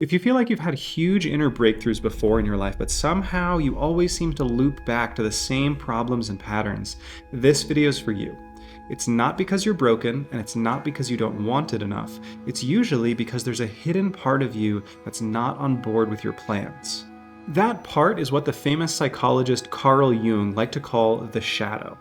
If you feel like you've had huge inner breakthroughs before in your life, but somehow you always seem to loop back to the same problems and patterns, this video is for you. It's not because you're broken, and it's not because you don't want it enough. It's usually because there's a hidden part of you that's not on board with your plans. That part is what the famous psychologist Carl Jung liked to call the shadow.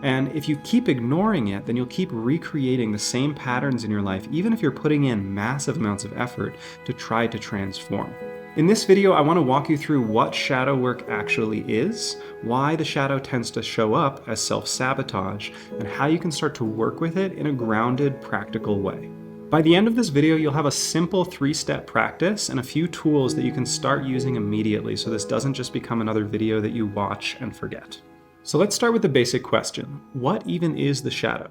And if you keep ignoring it, then you'll keep recreating the same patterns in your life, even if you're putting in massive amounts of effort to try to transform. In this video, I want to walk you through what shadow work actually is, why the shadow tends to show up as self-sabotage, and how you can start to work with it in a grounded, practical way. By the end of this video, you'll have a simple 3-step practice and a few tools that you can start using immediately, so this doesn't just become another video that you watch and forget. So let's start with the basic question. What even is the shadow?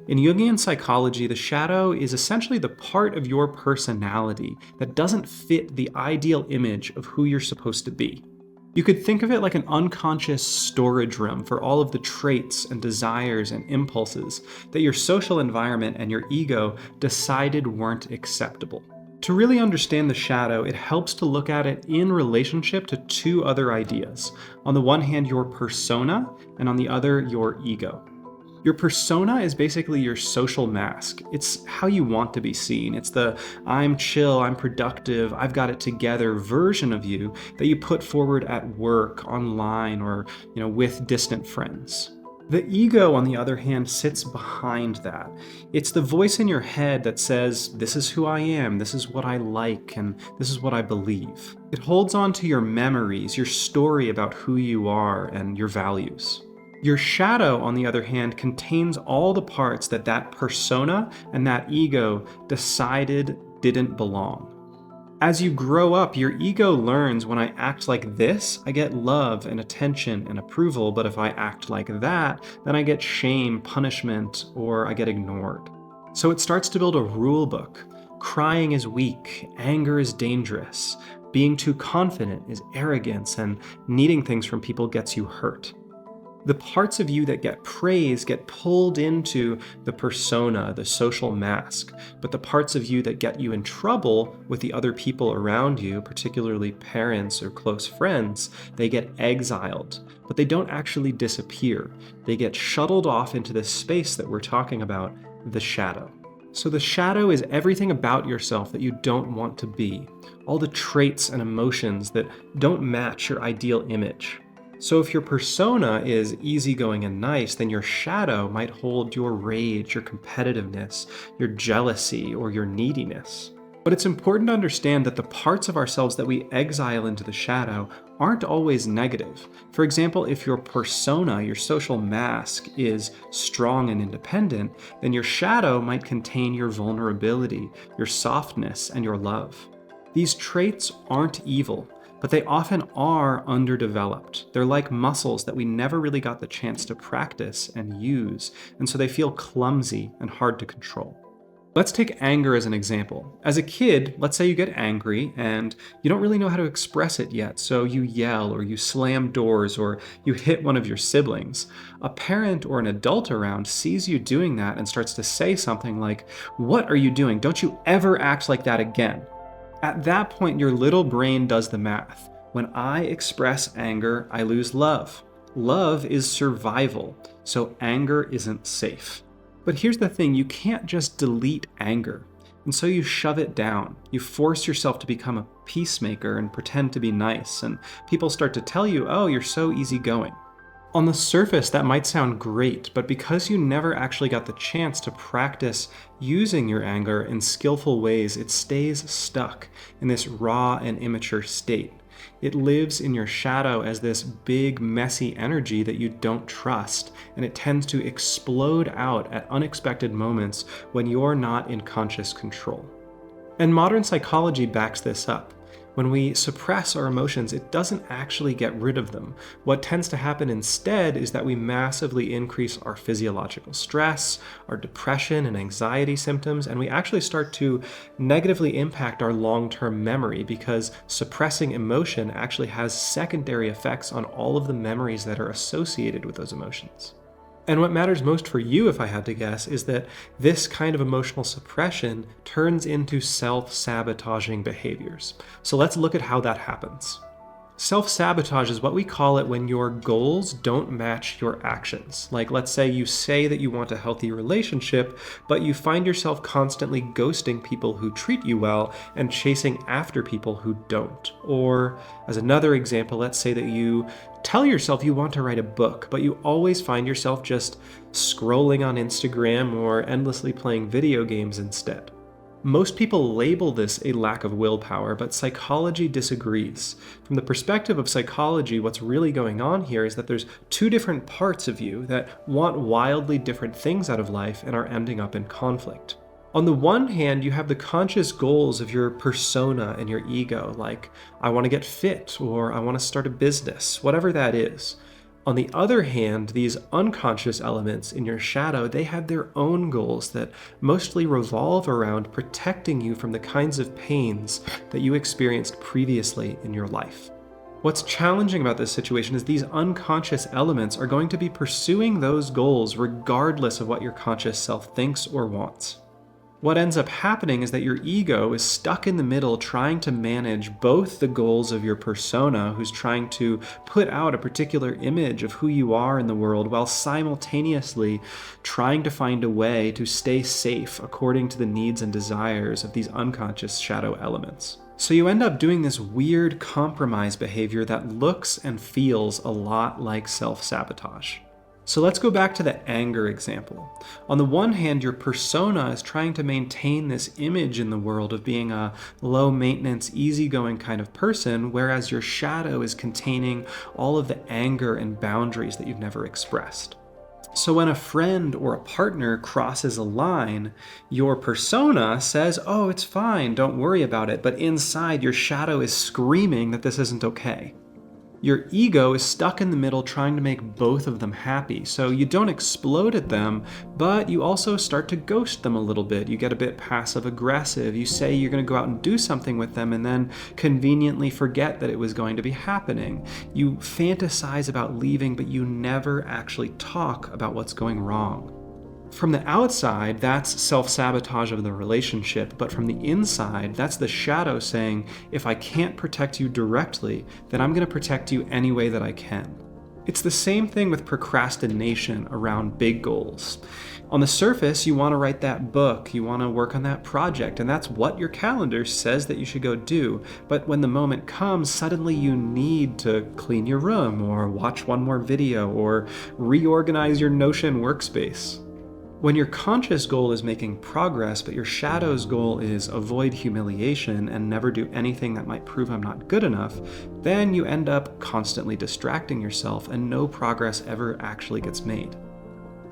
In Jungian psychology, the shadow is essentially the part of your personality that doesn't fit the ideal image of who you're supposed to be. You could think of it like an unconscious storage room for all of the traits and desires and impulses that your social environment and your ego decided weren't acceptable. To really understand the shadow, it helps to look at it in relationship to two other ideas. On the one hand, your persona, and on the other, your ego. Your persona is basically your social mask. It's how you want to be seen. It's the I'm chill, I'm productive, I've got it together version of you that you put forward at work, online, or with distant friends. The ego, on the other hand, sits behind that. It's the voice in your head that says, this is who I am, this is what I like, and this is what I believe. It holds on to your memories, your story about who you are, and your values. Your shadow, on the other hand, contains all the parts that persona and that ego decided didn't belong. As you grow up, your ego learns when I act like this, I get love and attention and approval, but if I act like that, then I get shame, punishment, or I get ignored. So it starts to build a rule book. Crying is weak, anger is dangerous, being too confident is arrogance, and needing things from people gets you hurt. The parts of you that get praise get pulled into the persona, the social mask, but the parts of you that get you in trouble with the other people around you, particularly parents or close friends, they get exiled, but they don't actually disappear. They get shuttled off into this space that we're talking about, the shadow. So the shadow is everything about yourself that you don't want to be, all the traits and emotions that don't match your ideal image. So if your persona is easygoing and nice, then your shadow might hold your rage, your competitiveness, your jealousy, or your neediness. But it's important to understand that the parts of ourselves that we exile into the shadow aren't always negative. For example, if your persona, your social mask, is strong and independent, then your shadow might contain your vulnerability, your softness, and your love. These traits aren't evil, but they often are underdeveloped. They're like muscles that we never really got the chance to practice and use, and so they feel clumsy and hard to control. Let's take anger as an example. As a kid, let's say you get angry and you don't really know how to express it yet, so you yell or you slam doors or you hit one of your siblings. A parent or an adult around sees you doing that and starts to say something like, "What are you doing? Don't you ever act like that again." At that point, your little brain does the math. When I express anger, I lose love. Love is survival, so anger isn't safe. But here's the thing, you can't just delete anger. And so you shove it down. You force yourself to become a peacemaker and pretend to be nice, and people start to tell you, oh, you're so easygoing. On the surface, that might sound great, but because you never actually got the chance to practice using your anger in skillful ways, it stays stuck in this raw and immature state. It lives in your shadow as this big, messy energy that you don't trust, and it tends to explode out at unexpected moments when you're not in conscious control. And modern psychology backs this up. When we suppress our emotions, it doesn't actually get rid of them. What tends to happen instead is that we massively increase our physiological stress, our depression and anxiety symptoms, and we actually start to negatively impact our long-term memory because suppressing emotion actually has secondary effects on all of the memories that are associated with those emotions. And what matters most for you, if I had to guess, is that this kind of emotional suppression turns into self-sabotaging behaviors. So let's look at how that happens. Self-sabotage is what we call it when your goals don't match your actions. Like, let's say you say that you want a healthy relationship, but you find yourself constantly ghosting people who treat you well and chasing after people who don't. Or, as another example, let's say that you tell yourself you want to write a book, but you always find yourself just scrolling on Instagram or endlessly playing video games instead. Most people label this a lack of willpower, but psychology disagrees. From the perspective of psychology, what's really going on here is that there's two different parts of you that want wildly different things out of life and are ending up in conflict. On the one hand, you have the conscious goals of your persona and your ego, like, I want to get fit, or I want to start a business, whatever that is. On the other hand, these unconscious elements in your shadow, they have their own goals that mostly revolve around protecting you from the kinds of pains that you experienced previously in your life. What's challenging about this situation is these unconscious elements are going to be pursuing those goals regardless of what your conscious self thinks or wants. What ends up happening is that your ego is stuck in the middle trying to manage both the goals of your persona, who's trying to put out a particular image of who you are in the world, while simultaneously trying to find a way to stay safe according to the needs and desires of these unconscious shadow elements. So you end up doing this weird compromise behavior that looks and feels a lot like self-sabotage. So let's go back to the anger example. On the one hand, your persona is trying to maintain this image in the world of being a low-maintenance, easygoing kind of person, whereas your shadow is containing all of the anger and boundaries that you've never expressed. So when a friend or a partner crosses a line, your persona says, oh, it's fine, don't worry about it, but inside your shadow is screaming that this isn't okay. Your ego is stuck in the middle trying to make both of them happy, so you don't explode at them, but you also start to ghost them a little bit. You get a bit passive-aggressive. You say you're going to go out and do something with them and then conveniently forget that it was going to be happening. You fantasize about leaving, but you never actually talk about what's going wrong. From the outside, that's self-sabotage of the relationship, but from the inside, that's the shadow saying, if I can't protect you directly, then I'm going to protect you any way that I can. It's the same thing with procrastination around big goals. On the surface, you want to write that book, you want to work on that project, and that's what your calendar says that you should go do. But when the moment comes, suddenly you need to clean your room, or watch one more video, or reorganize your Notion workspace. When your conscious goal is making progress, but your shadow's goal is avoid humiliation and never do anything that might prove I'm not good enough, then you end up constantly distracting yourself and no progress ever actually gets made.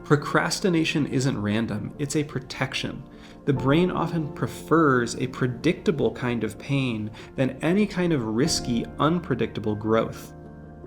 Procrastination isn't random, it's a protection. The brain often prefers a predictable kind of pain than any kind of risky, unpredictable growth.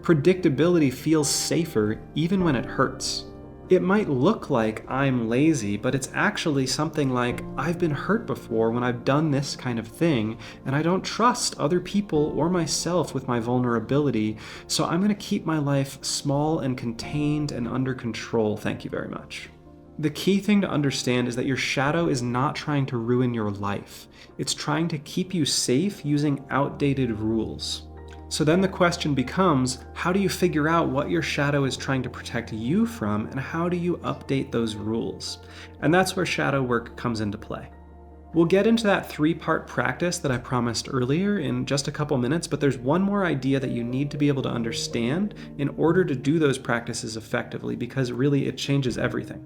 Predictability feels safer even when it hurts. It might look like I'm lazy, but it's actually something like, I've been hurt before when I've done this kind of thing, and I don't trust other people or myself with my vulnerability, so I'm going to keep my life small and contained and under control, thank you very much. The key thing to understand is that your shadow is not trying to ruin your life. It's trying to keep you safe using outdated rules. So then the question becomes, how do you figure out what your shadow is trying to protect you from, and how do you update those rules? And that's where shadow work comes into play. We'll get into that 3-part practice that I promised earlier in just a couple minutes, but there's one more idea that you need to be able to understand in order to do those practices effectively, because really it changes everything.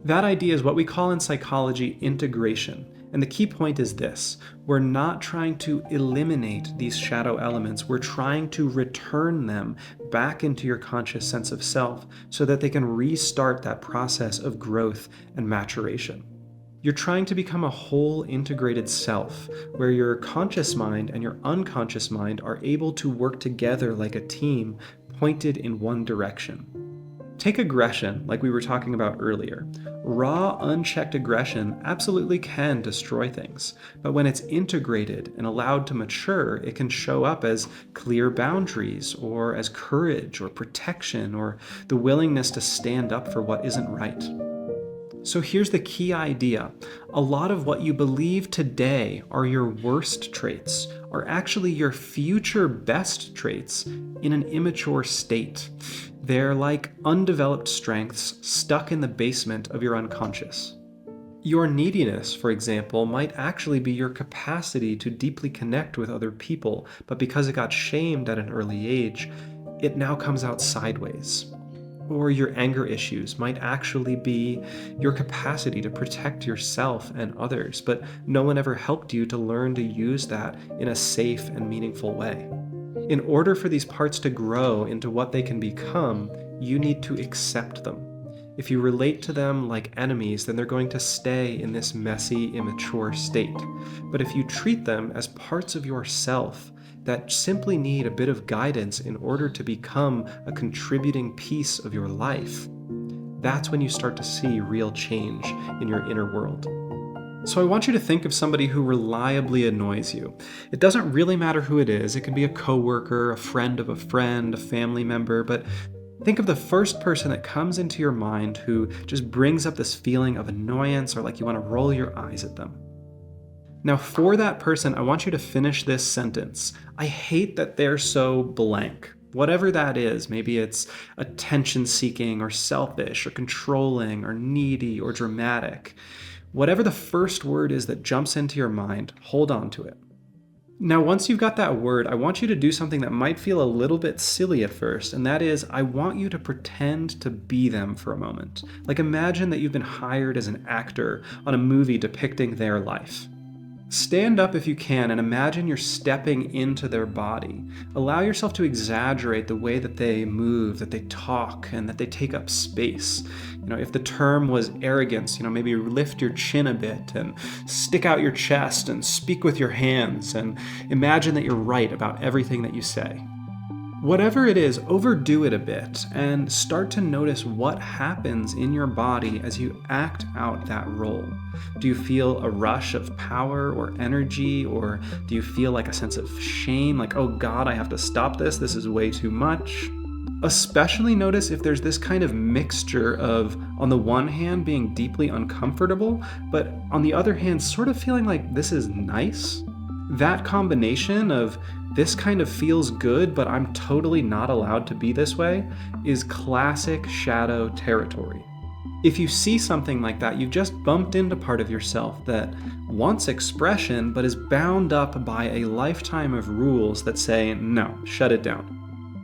That idea is what we call in psychology integration. And the key point is this: we're not trying to eliminate these shadow elements, we're trying to return them back into your conscious sense of self so that they can restart that process of growth and maturation. You're trying to become a whole integrated self, where your conscious mind and your unconscious mind are able to work together like a team pointed in one direction. Take aggression, like we were talking about earlier. Raw, unchecked aggression absolutely can destroy things, but when it's integrated and allowed to mature, it can show up as clear boundaries, or as courage, or protection, or the willingness to stand up for what isn't right. So here's the key idea. A lot of what you believe today are your worst traits are actually your future best traits in an immature state. They're like undeveloped strengths stuck in the basement of your unconscious. Your neediness, for example, might actually be your capacity to deeply connect with other people, but because it got shamed at an early age, it now comes out sideways. Or your anger issues might actually be your capacity to protect yourself and others, but no one ever helped you to learn to use that in a safe and meaningful way. In order for these parts to grow into what they can become, you need to accept them. If you relate to them like enemies, then they're going to stay in this messy, immature state. But if you treat them as parts of yourself, that simply need a bit of guidance in order to become a contributing piece of your life, that's when you start to see real change in your inner world. So I want you to think of somebody who reliably annoys you. It doesn't really matter who it is. It can be a coworker, a friend of a friend, a family member, but think of the first person that comes into your mind who just brings up this feeling of annoyance, or like you want to roll your eyes at them. Now, for that person, I want you to finish this sentence. I hate that they're so blank. Whatever that is, maybe it's attention-seeking, or selfish, or controlling, or needy, or dramatic. Whatever the first word is that jumps into your mind, hold on to it. Now, once you've got that word, I want you to do something that might feel a little bit silly at first, and that is, I want you to pretend to be them for a moment. Like, imagine that you've been hired as an actor on a movie depicting their life. Stand up if you can and imagine you're stepping into their body. Allow yourself to exaggerate the way that they move, that they talk, and that they take up space. If the term was arrogance, maybe lift your chin a bit and stick out your chest and speak with your hands and imagine that you're right about everything that you say. Whatever it is, overdo it a bit and start to notice what happens in your body as you act out that role. Do you feel a rush of power or energy, or do you feel like a sense of shame, like, oh God, I have to stop this, this is way too much? Especially notice if there's this kind of mixture of, on the one hand, being deeply uncomfortable, but on the other hand, sort of feeling like this is nice. That combination of this kind of feels good, but I'm totally not allowed to be this way, is classic shadow territory. If you see something like that, you've just bumped into part of yourself that wants expression, but is bound up by a lifetime of rules that say, no, shut it down.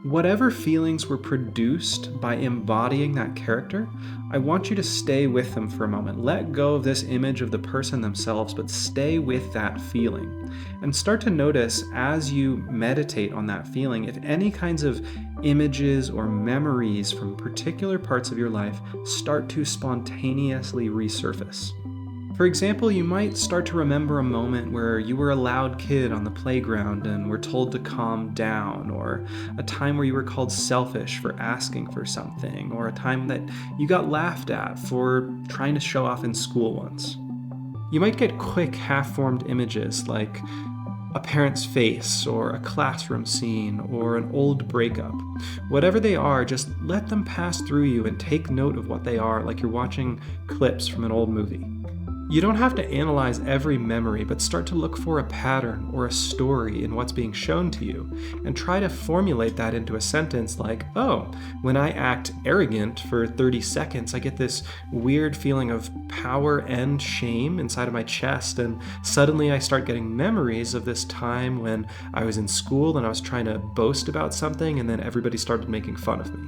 Whatever feelings were produced by embodying that character, I want you to stay with them for a moment. Let go of this image of the person themselves, but stay with that feeling. And start to notice as you meditate on that feeling, if any kinds of images or memories from particular parts of your life start to spontaneously resurface. For example, you might start to remember a moment where you were a loud kid on the playground and were told to calm down, or a time where you were called selfish for asking for something, or a time that you got laughed at for trying to show off in school once. You might get quick, half-formed images like a parent's face, or a classroom scene, or an old breakup. Whatever they are, just let them pass through you and take note of what they are, like you're watching clips from an old movie. You don't have to analyze every memory, but start to look for a pattern or a story in what's being shown to you, and try to formulate that into a sentence like, oh, when I act arrogant for 30 seconds, I get this weird feeling of power and shame inside of my chest, and suddenly I start getting memories of this time when I was in school and I was trying to boast about something, and then everybody started making fun of me.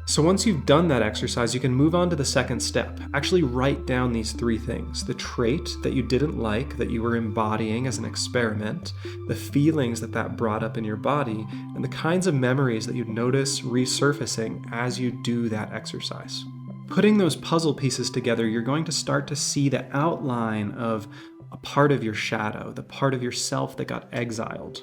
So once you've done that exercise, you can move on to the second step. Actually write down these three things: the trait that you didn't like, that you were embodying as an experiment, the feelings that brought up in your body, and the kinds of memories that you notice resurfacing as you do that exercise. Putting those puzzle pieces together, you're going to start to see the outline of a part of your shadow, the part of yourself that got exiled.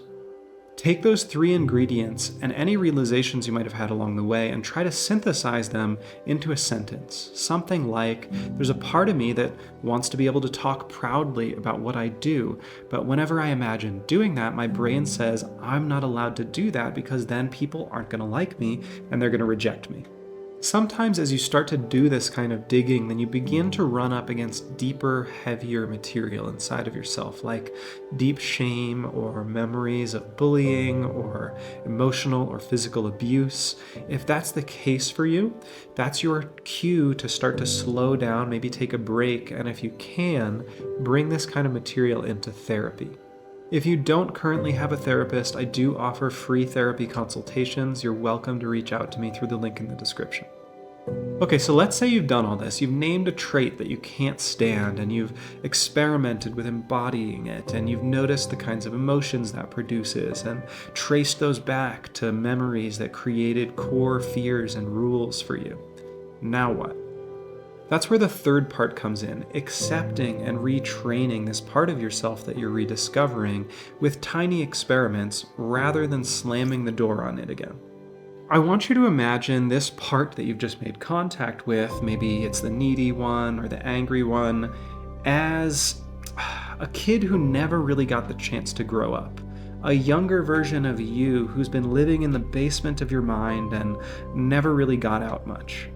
Take those three ingredients and any realizations you might have had along the way and try to synthesize them into a sentence. Something like, there's a part of me that wants to be able to talk proudly about what I do, but whenever I imagine doing that, my brain says I'm not allowed to do that because then people aren't going to like me and they're going to reject me. Sometimes as you start to do this kind of digging, then you begin to run up against deeper, heavier material inside of yourself, like deep shame or memories of bullying or emotional or physical abuse. If that's the case for you, that's your cue to start to slow down, maybe take a break, and if you can, bring this kind of material into therapy. If you don't currently have a therapist, I do offer free therapy consultations. You're welcome to reach out to me through the link in the description. Okay, so let's say you've done all this. You've named a trait that you can't stand, and you've experimented with embodying it, and you've noticed the kinds of emotions that produces, and traced those back to memories that created core fears and rules for you. Now what? That's where the third part comes in, accepting and retraining this part of yourself that you're rediscovering with tiny experiments rather than slamming the door on it again. I want you to imagine this part that you've just made contact with, maybe it's the needy one or the angry one, as a kid who never really got the chance to grow up. A younger version of you who's been living in the basement of your mind and never really got out much.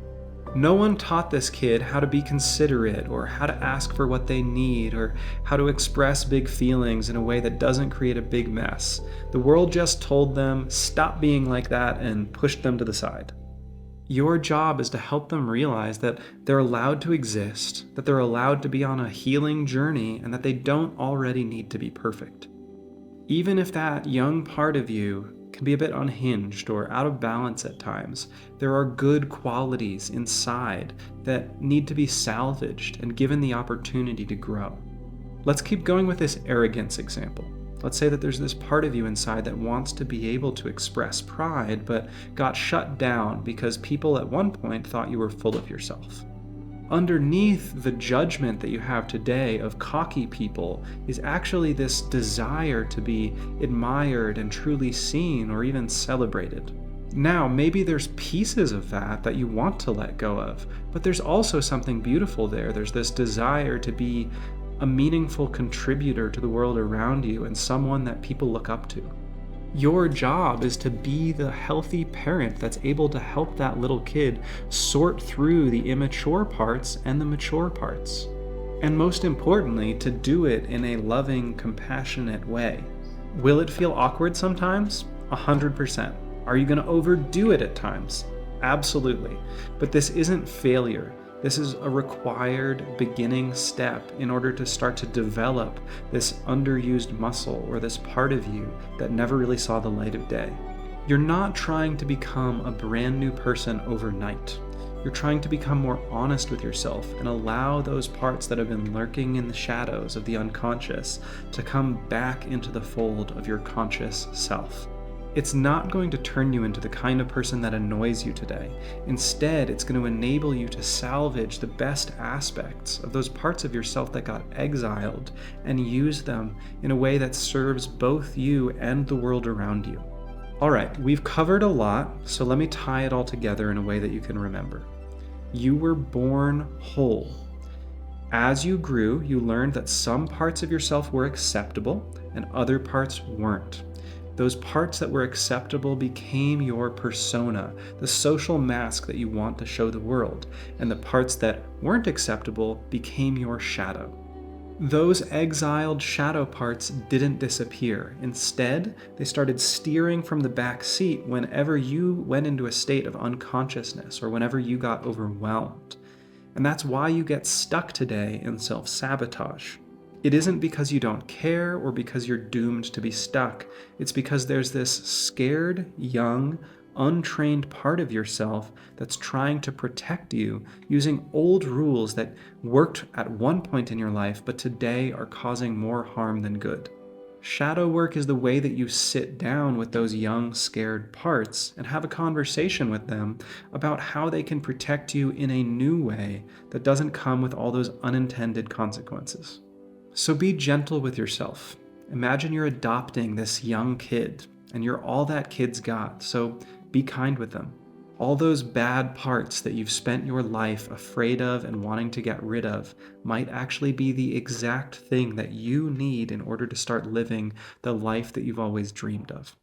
No one taught this kid how to be considerate or how to ask for what they need or how to express big feelings in a way that doesn't create a big mess. The world just told them, stop being like that, and pushed them to the side. Your job is to help them realize that they're allowed to exist, that they're allowed to be on a healing journey, and that they don't already need to be perfect. Even if that young part of you can be a bit unhinged or out of balance at times, there are good qualities inside that need to be salvaged and given the opportunity to grow. Let's keep going with this arrogance example. Let's say that there's this part of you inside that wants to be able to express pride, but got shut down because people at one point thought you were full of yourself. Underneath the judgment that you have today of cocky people is actually this desire to be admired and truly seen or even celebrated. Now, maybe there's pieces of that you want to let go of, but there's also something beautiful there. There's this desire to be a meaningful contributor to the world around you and someone that people look up to. Your job is to be the healthy parent that's able to help that little kid sort through the immature parts and the mature parts. And most importantly, to do it in a loving, compassionate way. Will it feel awkward sometimes? 100%. Are you going to overdo it at times? Absolutely. But this isn't failure. This is a required beginning step in order to start to develop this underused muscle or this part of you that never really saw the light of day. You're not trying to become a brand new person overnight. You're trying to become more honest with yourself and allow those parts that have been lurking in the shadows of the unconscious to come back into the fold of your conscious self. It's not going to turn you into the kind of person that annoys you today. Instead, it's going to enable you to salvage the best aspects of those parts of yourself that got exiled and use them in a way that serves both you and the world around you. All right, we've covered a lot, so let me tie it all together in a way that you can remember. You were born whole. As you grew, you learned that some parts of yourself were acceptable and other parts weren't. Those parts that were acceptable became your persona, the social mask that you want to show the world, and the parts that weren't acceptable became your shadow. Those exiled shadow parts didn't disappear. Instead, they started steering from the back seat whenever you went into a state of unconsciousness or whenever you got overwhelmed. And that's why you get stuck today in self-sabotage. It isn't because you don't care or because you're doomed to be stuck. It's because there's this scared, young, untrained part of yourself that's trying to protect you using old rules that worked at one point in your life but today are causing more harm than good. Shadow work is the way that you sit down with those young, scared parts and have a conversation with them about how they can protect you in a new way that doesn't come with all those unintended consequences. So be gentle with yourself. Imagine you're adopting this young kid, and you're all that kid's got, so be kind with them. All those bad parts that you've spent your life afraid of and wanting to get rid of might actually be the exact thing that you need in order to start living the life that you've always dreamed of.